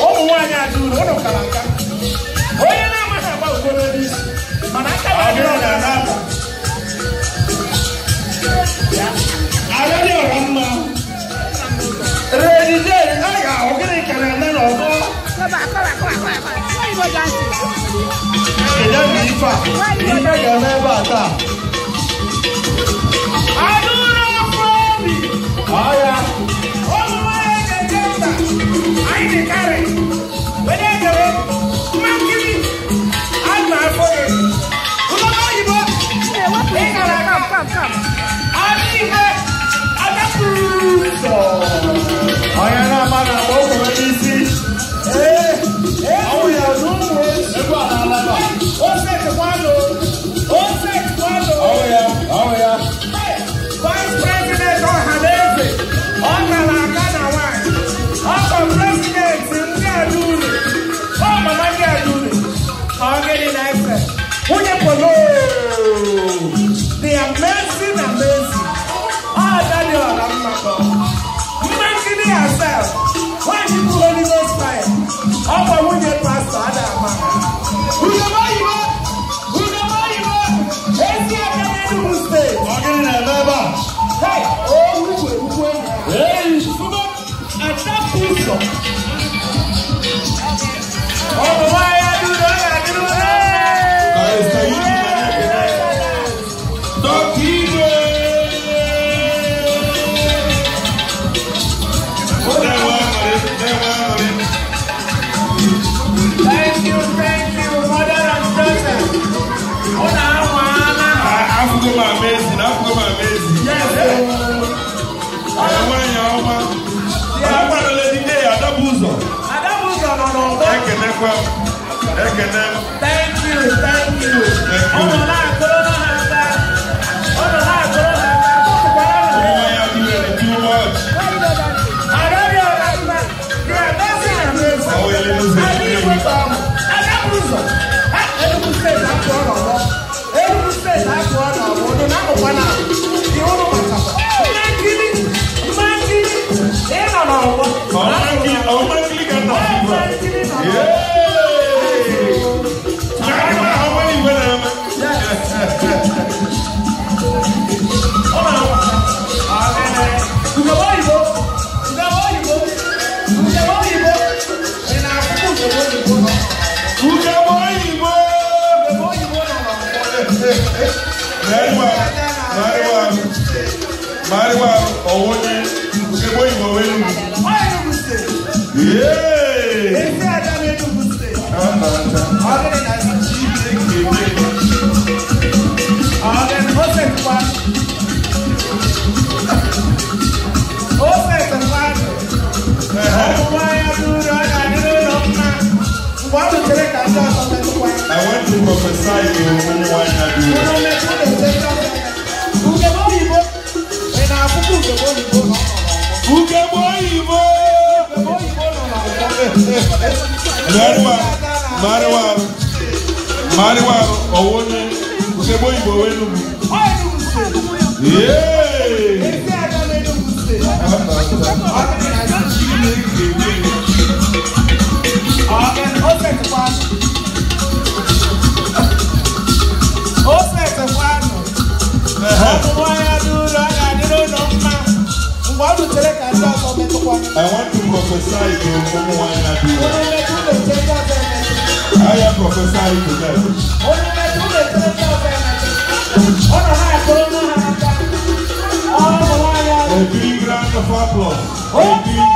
ụmụ nwaanyị adị uru ụlọ kara nka onye na-amaghị agba ugoro n'isi mana aka na-adịrị ọ na-aba agadi ọra mma redije a ga-ahụ gịnị ka na-eme n'ọzọ kedu ebe ife a ife ga-eme ebe a taa adụrụ ọkụ obi ọya ụmụ nwaanyị ga-eje mba anyị dịkarị wede edere mma nkiri agba afọ ya ụlọ oyibo ịgara aka adị ihe adapụrụ ụzọ onye na-ama na agba ụmụ n'isi ọwụ ya n'ụmụ egwu ala alaba ose kwado ọwụ ya Vice President Ọhaneze ọ gara aka na nwanyị ọkọ President ndị Adure ọ mama ndị Adure ọ gịnị na-efe nwunye polo the amazing ọ dadị ọla mmakọ mma nkiri herself nwanyị bụ Holy Ghost fire ọ bụ nwunye pastọ Adama ugebe oyibo ezi aka n'Enugu steeti ọ gịnị na-eme ebe a Atapuso. Oh, why are you Thank you, mother and daughter. I'm amazing. Yes, Adabuzo no. Thank you. Mariwa, Owoni, Ugebo Iwowelu. I want to prophesy to Mariwa, Owoni, Ugebo Iwowelu. I want to prophesy to I am prophesying to them. A big round of applause.